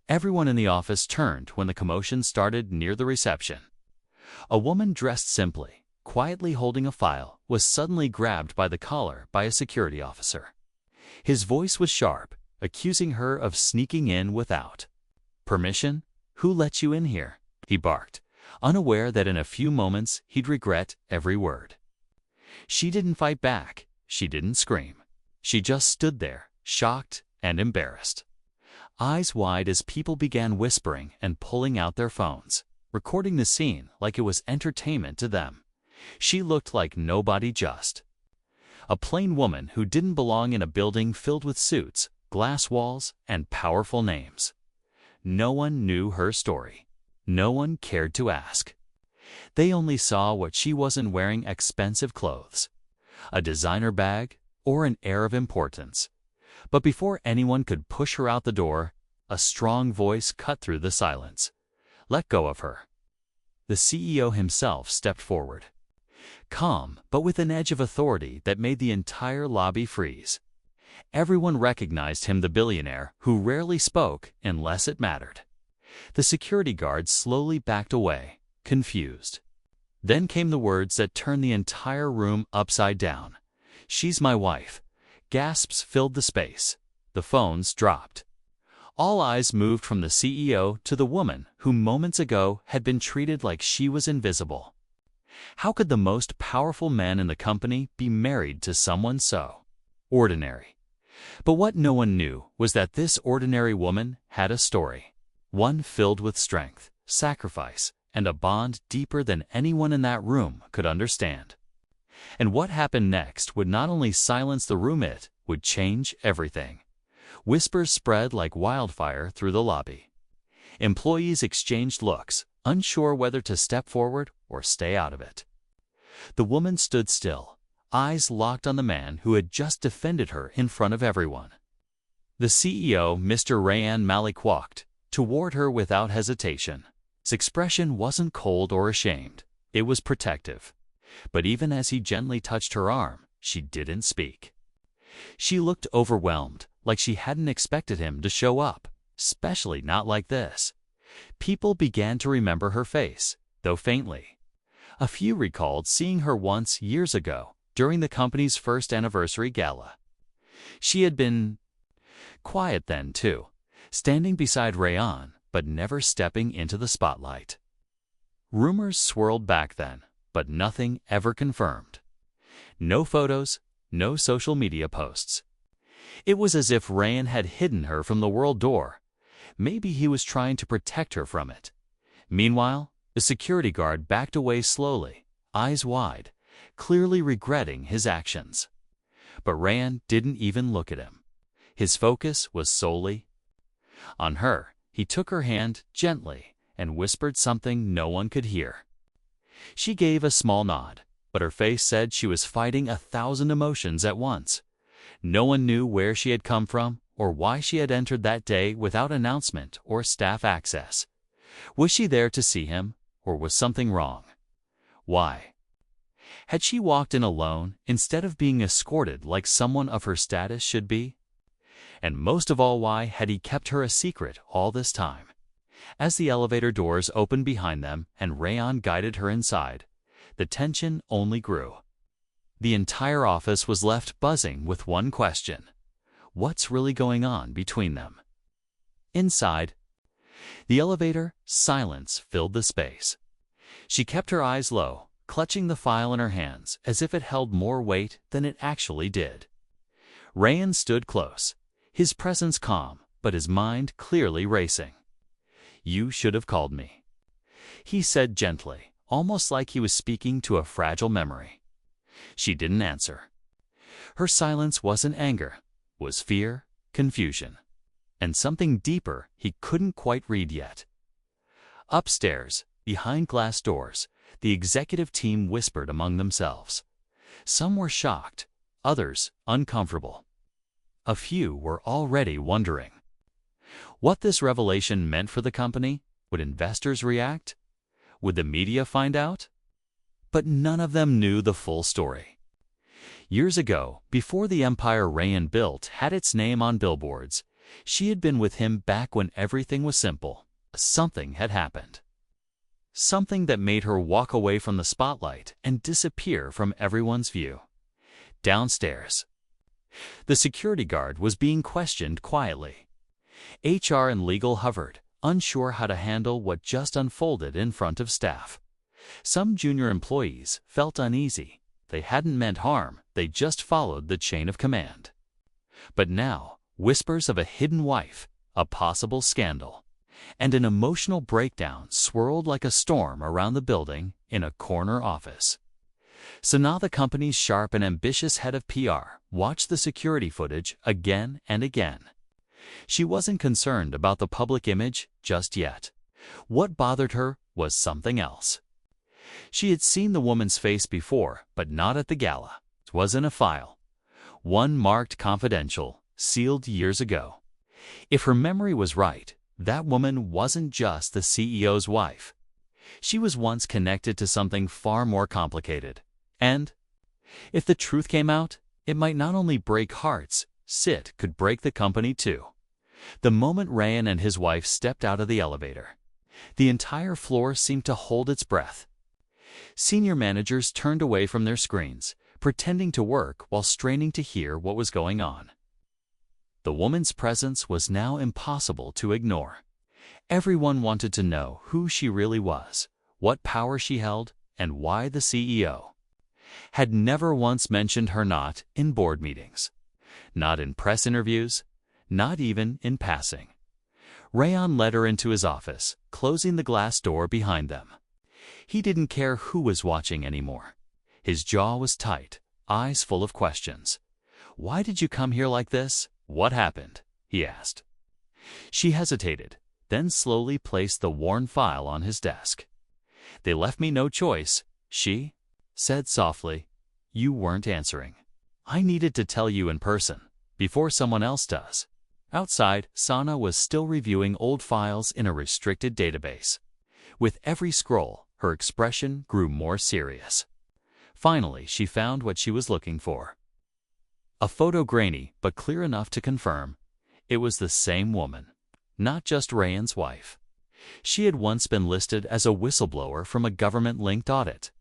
Everyone in the office turned when the commotion started near the reception. A woman dressed simply, quietly holding a file, was suddenly grabbed by the collar by a security officer. His voice was sharp, accusing her of sneaking in without permission. "Who let you in here?" he barked, unaware that in a few moments he'd regret every word. She didn't fight back. She didn't scream. She just stood there, shocked and embarrassed, eyes wide as people began whispering and pulling out their phones, recording the scene like it was entertainment to them. She looked like nobody, just a plain woman who didn't belong in a building filled with suits, glass walls, and powerful names. No one knew her story. No one cared to ask. They only saw what she wasn't wearing: expensive clothes, a designer bag, or an air of importance. But before anyone could push her out the door, a strong voice cut through the silence. "Let go of her." The CEO himself stepped forward, calm but with an edge of authority that made the entire lobby freeze. Everyone recognized him, the billionaire who rarely spoke unless it mattered. The security guard slowly backed away, confused. Then came the words that turned the entire room upside down. "She's my wife." Gasps filled the space. The phones dropped. All eyes moved from the CEO to the woman who moments ago had been treated like she was invisible. How could the most powerful man in the company be married to someone so ordinary? But what no one knew was that this ordinary woman had a story, one filled with strength, sacrifice, and a bond deeper than anyone in that room could understand. And what happened next would not only silence the room, it would change everything. Whispers spread like wildfire through the lobby. Employees exchanged looks, unsure whether to step forward or stay out of it. The woman stood still, eyes locked on the man who had just defended her in front of everyone. The CEO, Mr. Rayan Malik, walked toward her without hesitation. His expression wasn't cold or ashamed. It was protective. But even as he gently touched her arm, she didn't speak. She looked overwhelmed, like she hadn't expected him to show up, especially not like this. People began to remember her face, though faintly. A few recalled seeing her once years ago during the company's first anniversary gala. She had been quiet then, too, standing beside Rayan, but never stepping into the spotlight. Rumors swirled back then, but nothing ever confirmed. No photos, no social media posts. It was as if Rayan had hidden her from the world door. Maybe he was trying to protect her from it. Meanwhile, the security guard backed away slowly, eyes wide, clearly regretting his actions. But Rayan didn't even look at him. His focus was solely on her. He took her hand gently and whispered something no one could hear. She gave a small nod, but her face said she was fighting 1,000 emotions at once. No one knew where she had come from or why she had entered that day without announcement or staff access. Was she there to see him, or was something wrong? Why had she walked in alone instead of being escorted like someone of her status should be? And most of all, why had he kept her a secret all this time? As the elevator doors opened behind them and Rayan guided her inside, the tension only grew. The entire office was left buzzing with one question: what's really going on between them? Inside the elevator, silence filled the space. She kept her eyes low, clutching the file in her hands as if it held more weight than it actually did. Rayan stood close, his presence calm, but his mind clearly racing. "You should have called me," he said gently, almost like he was speaking to a fragile memory. She didn't answer. Her silence wasn't anger, was fear, confusion, and something deeper he couldn't quite read yet. Upstairs, behind glass doors, the executive team whispered among themselves. Some were shocked, others uncomfortable. A few were already wondering what this revelation meant for the company. Would investors react? Would the media find out? But none of them knew the full story. Years ago, before the empire Rayan built had its name on billboards, She had been with him back when everything was simple. Something had happened. Something that made her walk away from the spotlight and disappear from everyone's view. Downstairs, the security guard was being questioned quietly. HR and legal hovered, unsure how to handle what just unfolded in front of staff. Some junior employees felt uneasy. They hadn't meant harm, they just followed the chain of command. But now, whispers of a hidden wife, a possible scandal, and an emotional breakdown swirled like a storm around the building in a corner office. Sana, the company's sharp and ambitious head of PR, watched the security footage again and again. She wasn't concerned about the public image just yet. What bothered her was something else. She had seen the woman's face before, but not at the gala. It was in a file. One marked confidential, sealed years ago. If her memory was right, that woman wasn't just the CEO's wife. She was once connected to something far more complicated. And if the truth came out, it might not only break hearts, it could break the company too. The moment Ryan and his wife stepped out of the elevator, the entire floor seemed to hold its breath. Senior managers turned away from their screens, pretending to work while straining to hear what was going on. The woman's presence was now impossible to ignore. Everyone wanted to know who she really was, what power she held, and why the CEO had never once mentioned her, not in board meetings, not in press interviews, not even in passing. Rayan led her into his office, closing the glass door behind them. He didn't care who was watching anymore. His jaw was tight, eyes full of questions. "Why did you come here like this? What happened?" he asked. She hesitated, then slowly placed the worn file on his desk. "They left me no choice," she said softly. "You weren't answering. I needed to tell you in person, before someone else does." Outside, Sana was still reviewing old files in a restricted database. With every scroll, her expression grew more serious. Finally, she found what she was looking for. A photo, grainy but clear enough to confirm it was the same woman, not just Rayan's wife. She had once been listed as a whistleblower from a government-linked audit,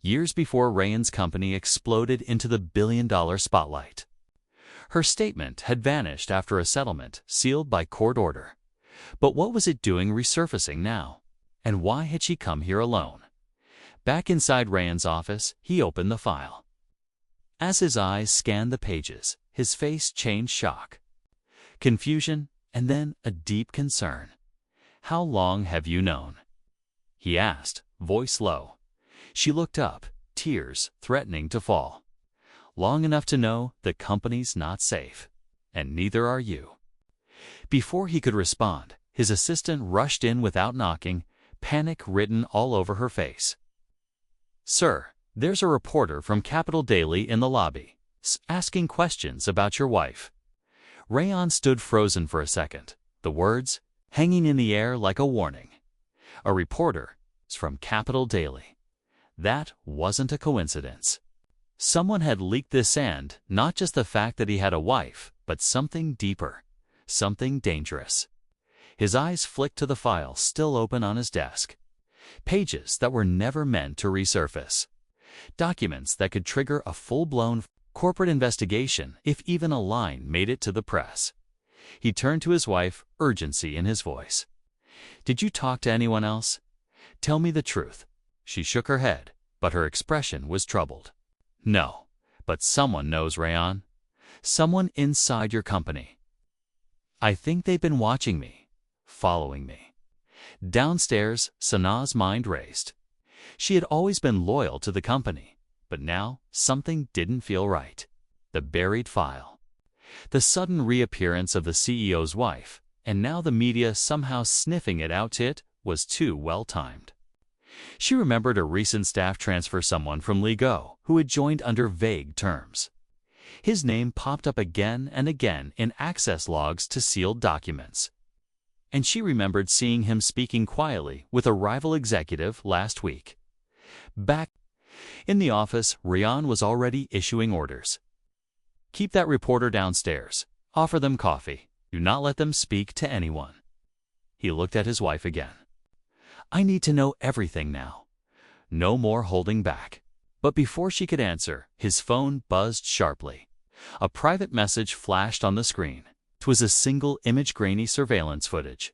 years before Rayan's company exploded into the billion-dollar spotlight. Her statement had vanished after a settlement sealed by court order. But what was it doing resurfacing now? And why had she come here alone? Back inside Rayan's office, he opened the file. As his eyes scanned the pages, his face changed shock, confusion, and then a deep concern. "How long have you known?" he asked, voice low. She looked up, tears threatening to fall. "Long enough to know the company's not safe, and neither are you." Before he could respond, his assistant rushed in without knocking, panic written all over her face. "Sir, there's a reporter from Capital Daily in the lobby, asking questions about your wife." Rayan stood frozen for a second, the words hanging in the air like a warning. A reporter from Capital Daily. That wasn't a coincidence. Someone had leaked this, and not just the fact that he had a wife, but something deeper, something dangerous. His eyes flicked to the file still open on his desk. Pages that were never meant to resurface. Documents that could trigger a full-blown corporate investigation if even a line made it to the press. He turned to his wife, urgency in his voice. "Did you talk to anyone else? Tell me the truth." She shook her head, but her expression was troubled. "No, but someone knows, Rayan. Someone inside your company. I think they've been watching me, following me." Downstairs, Sana's mind raced. She had always been loyal to the company, but now something didn't feel right. The buried file, the sudden reappearance of the CEO's wife, and now the media somehow sniffing it out, it was too well timed. She remembered a recent staff transfer, someone from Lego who had joined under vague terms. His name popped up again and again in access logs to sealed documents. And she remembered seeing him speaking quietly with a rival executive last week. Back in the office, Rayan was already issuing orders. "Keep that reporter downstairs. Offer them coffee. Do not let them speak to anyone. He looked at his wife again. I need to know everything now. No more holding back. But before she could answer, his phone buzzed sharply. A private message flashed on the screen. It was a single image, grainy surveillance footage.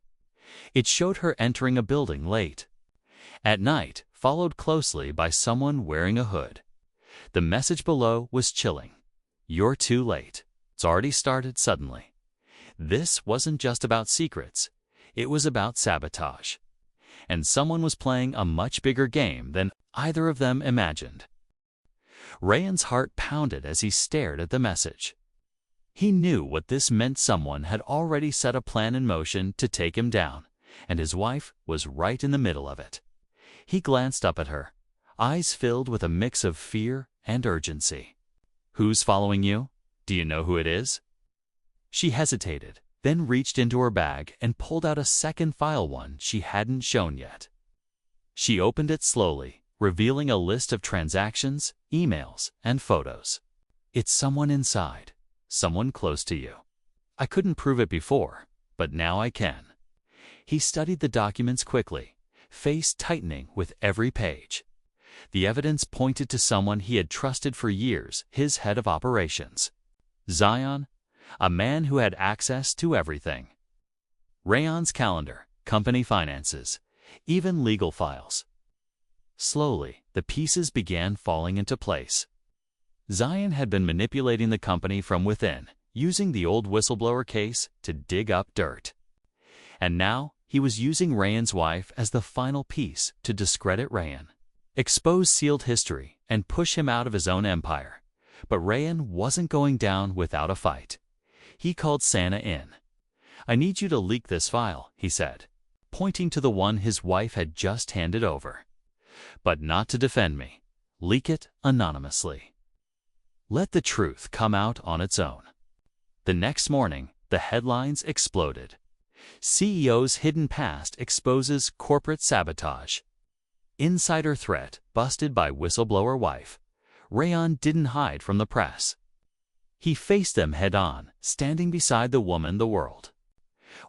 It showed her entering a building late at night, followed closely by someone wearing a hood. The message below was chilling. You're too late. It's already started suddenly. This wasn't just about secrets. It was about sabotage. And someone was playing a much bigger game than either of them imagined. Ryan's heart pounded as he stared at the message. He knew what this meant. Someone had already set a plan in motion to take him down, and his wife was right in the middle of it. He glanced up at her, eyes filled with a mix of fear and urgency. Who's following you? Do you know who it is? She hesitated, then reached into her bag and pulled out a second file, one she hadn't shown yet. She opened it slowly, revealing a list of transactions, emails, and photos. It's someone inside, someone close to you. I couldn't prove it before, but now I can. He studied the documents quickly, face tightening with every page. The evidence pointed to someone he had trusted for years, his head of operations. Zion, a man who had access to everything. Rayon's calendar, company finances, even legal files. Slowly, the pieces began falling into place. Zion had been manipulating the company from within, using the old whistleblower case to dig up dirt. And now, he was using Rayon's wife as the final piece to discredit Rayon, expose sealed history, and push him out of his own empire. But Rayon wasn't going down without a fight. He called Santa in. I need you to leak this file, he said, pointing to the one his wife had just handed over. But not to defend me. Leak it anonymously. Let the truth come out on its own. The next morning, the headlines exploded. CEO's hidden past exposes corporate sabotage. Insider threat busted by whistleblower wife. Rayon didn't hide from the press. He faced them head-on, standing beside the woman the world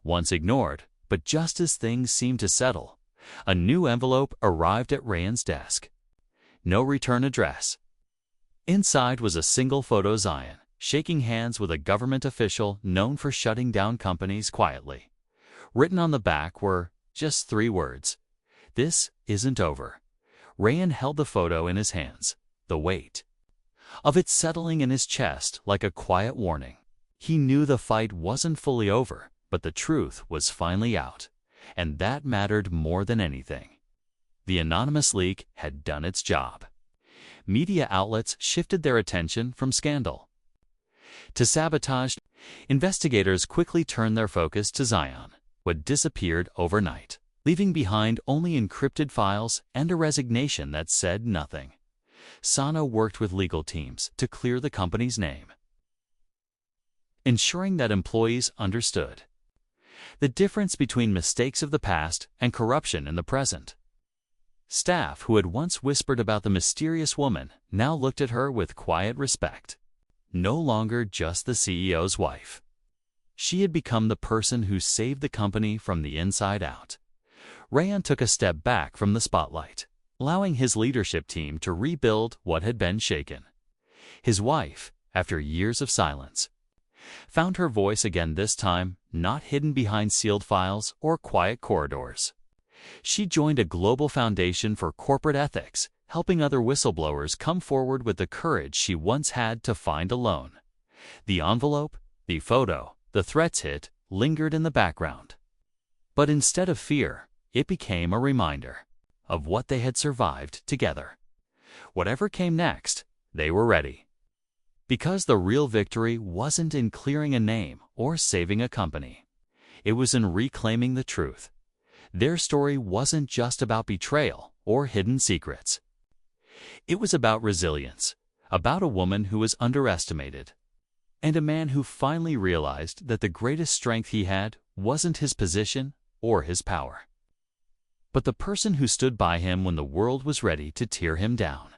once ignored. But just as things seemed to settle, a new envelope arrived at Rayon's desk. No return address. Inside was a single photo: Zion, shaking hands with a government official known for shutting down companies quietly. Written on the back were just 3 words: "This isn't over." Rayon held the photo in his hands, the weight of it settling in his chest like a quiet warning. He knew the fight wasn't fully over, but the truth was finally out, and that mattered more than anything. The anonymous leak had done its job. Media outlets shifted their attention from scandal to sabotage. Investigators quickly turned their focus to Zion, who had disappeared overnight, leaving behind only encrypted files and a resignation that said nothing. Sana worked with legal teams to clear the company's name, ensuring that employees understood the difference between mistakes of the past and corruption in the present. Staff who had once whispered about the mysterious woman now looked at her with quiet respect. No longer just the CEO's wife. She had become the person who saved the company from the inside out. Rayon took a step back from the spotlight, allowing his leadership team to rebuild what had been shaken. His wife, after years of silence, found her voice again, this time not hidden behind sealed files or quiet corridors. She joined a global foundation for corporate ethics, helping other whistleblowers come forward with the courage she once had to find alone. The envelope, the photo, the threats hit lingered in the background. But instead of fear, it became a reminder of what they had survived together. Whatever came next, they were ready. Because the real victory wasn't in clearing a name or saving a company. It was in reclaiming the truth. Their story wasn't just about betrayal or hidden secrets. It was about resilience, about a woman who was underestimated, and a man who finally realized that the greatest strength he had wasn't his position or his power, but the person who stood by him when the world was ready to tear him down.